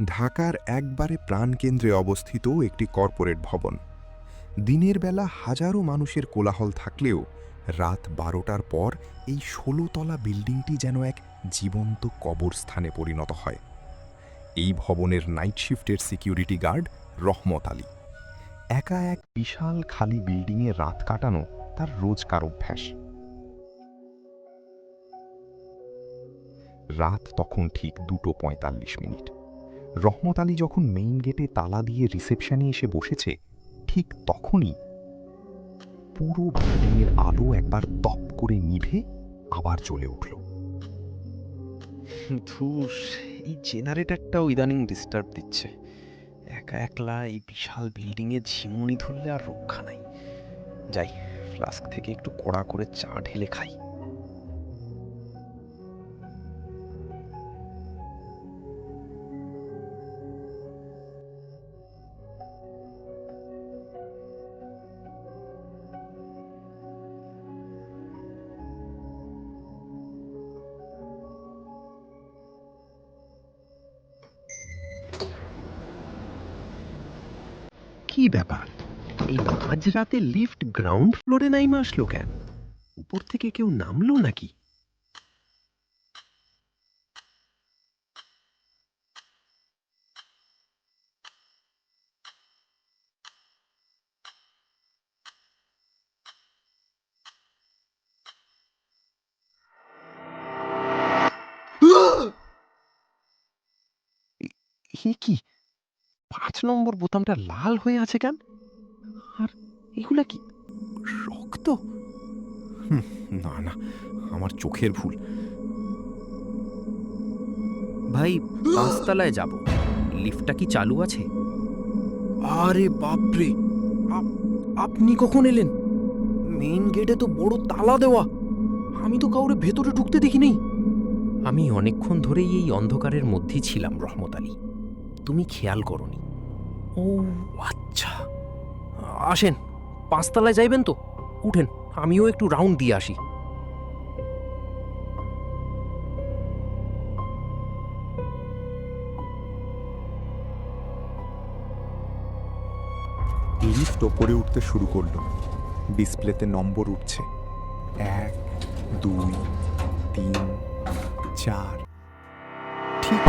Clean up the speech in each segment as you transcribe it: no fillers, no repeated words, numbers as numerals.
ঢাকার একবারে প্রাণকেন্দ্রে অবস্থিত একটি কর্পোরেট ভবন। দিনের বেলা হাজারো মানুষের কোলাহল থাকলেও রাত ১২টার পর এই ১৬ তলা বিল্ডিংটি যেন এক জীবন্ত কবরস্থানে পরিণত হয়। এই ভবনের night শিফটের security guard Rahmat Ali. একা এক বিশাল খালি বিল্ডিংয়ে রাত কাটানো তার রোজকার অভ্যাস। রাত তখন ঠিক ২:৪৫। রহমত আলী যখন মেইন গেটে তালা দিয়ে রিসেপশনে এসে বসেছে, ঠিক তখনই পুরো বিল্ডিংয়ের আলো একবার দপ করে নিভে আবার জ্বলে উঠল। ধুস, এই জেনারেটরটাও ইদানিং ডিস্টার্ব দিচ্ছে। একা একলা এই বিশাল বিল্ডিংয়ে ঝিমুনি ধরলে আর রক্ষা নাই। যাই, ফ্লাস্ক থেকে একটু কড়া করে চা ঢেলে খাই। কি ব্যাপার, এই মাঝরাতে লিফট গ্রাউন্ড ফ্লোরে নাইমা আসলো কেন? উপর থেকে কেউ নামলো নাকি? এ কি, ৫ নম্বর বোতামটা লাল হয়ে আছে কেন? আর এগুলা কি, রক্ত? না না, আমার চোখের ভুল। ভাই, ৫ তলায় যাব। লিফটটা কি চালু আছে? আরে বাপরে, আপনি কখন এলেন? মেইন গেটে তো বড় তালা দেওয়া, আমি তো কাউরে ভেতরে ঢুকতে দেখিনি। আমি অনেকক্ষণ ধরেই এই অন্ধকারের মধ্যেই ছিলাম রহমত আলী, তুমি খেয়াল করনি। ও আচ্ছা, আসেন, ৫ তলায় যাইবেন তো? উঠেন, আমিও একটু রাউন্ড দিয়ে আসি। লিফট ওপরে উঠতে শুরু করল। ডিসপ্লেতে নম্বর উঠছে ১, ২, ৩, ৪। ঠিক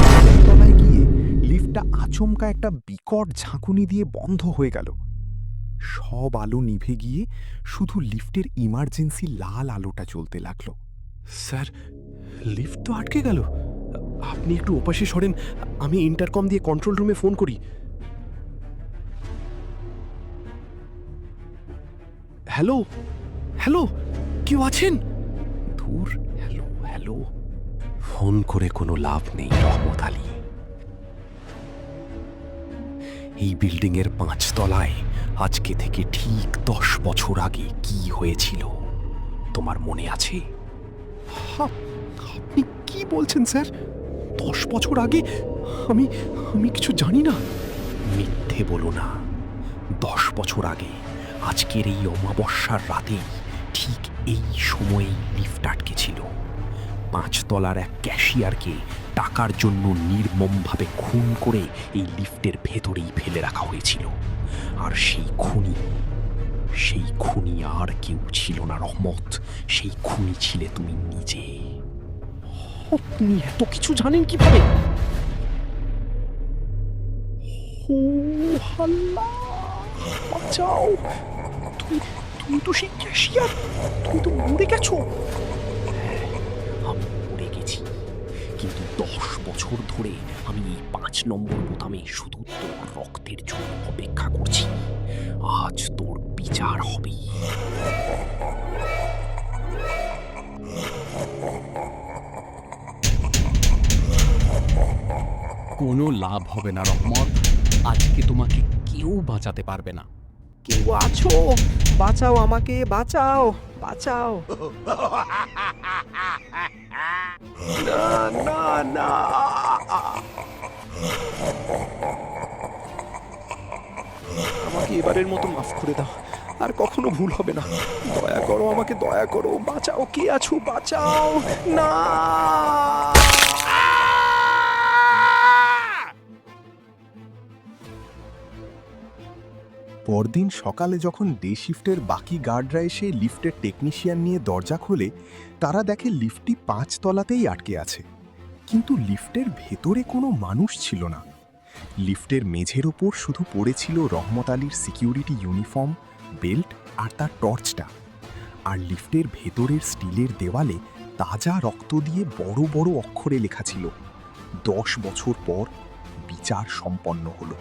তলায় গিয়ে লিফটটা আচমকা একটা বিকট ঝাঁকুনি দিয়ে বন্ধ হয়ে গেল। সব আলো নিভে গিয়ে শুধু লিফটের ইমার্জেন্সি লাল আলোটা জ্বলতে লাগলো। স্যার, লিফট তো আটকে গেল। আপনি একটু ওপাশে সরেন, আমি ইন্টারকম দিয়ে কন্ট্রোল রুমে ফোন করি। হ্যালো হ্যালো, কেউ আছেন? ধুর, হ্যালো হ্যালো, ফোন করে কোনো লাভ নেই রহমত আলী। এই বিল্ডিংয়ের ৫ তলায় আজকে থেকে ঠিক ১০ বছর আগে কি হয়েছিল তোমার মনে আছে? আপনি কি বলছেন স্যার? ১০ বছর আগে? আমি আমি কিছু জানি না। মিথ্যে বলো না। ১০ বছর আগে আজকের এই অমাবস্যার রাতেই ঠিক এই সময়েই লিফট আটকে ছিল। ৫ তলার এক ক্যাশিয়ারকে টাকার জন্য নির্মমভাবে খুন করে এই লিফটের ভেতরেই ফেলে রাখা হয়েছিল। আর সেই খুনি আর কেউ ছিল না রহমত, সেই খুনি ছিলে তুমি নিজে। আপনি এত কিছু জানেন কিভাবে? ও আল্লাহ, বাঁচাও! তুমি তো সেই ক্যাশিয়ার, তুমি তো মরে গেছো। আমি মরে গেছি, কিন্তু ১০ বছর ধরে আমি এই ৫ নম্বর বোতামে শুধু তোর রক্তের জন্য অপেক্ষা করছি। আজ তোর বিচার হবে। কোনো লাভ হবে না রহমত, আজকে তোমাকে কেউ বাঁচাতে পারবে না। কেউ আছো? বাঁচাও আমাকে, বাঁচাও বাঁচাও! না না না, আমাকে এবারের মতো মাফ করে দাও, আর কখনো ভুল হবে না। দয়া করো, আমাকে দয়া করো, বাঁচাও, কে আছো, বাঁচাও! না! পরদিন সকালে যখন ডে শিফটের বাকি গার্ডরা এসে লিফটের টেকনিশিয়ান নিয়ে দরজা খোলে, তারা দেখে লিফটটি 5 তলাতেই আটকে আছে। কিন্তু লিফটের ভেতরে কোনো মানুষ ছিল না। লিফটের মেঝের ওপর শুধু পড়েছিল রহমত আলীর সিকিউরিটি ইউনিফর্ম, বেল্ট আর তার টর্চটা। আর লিফটের ভেতরের স্টিলের দেওয়ালে তাজা রক্ত দিয়ে বড় বড় অক্ষরে লেখা ছিল, 10 বছর পর বিচার সম্পন্ন হলো।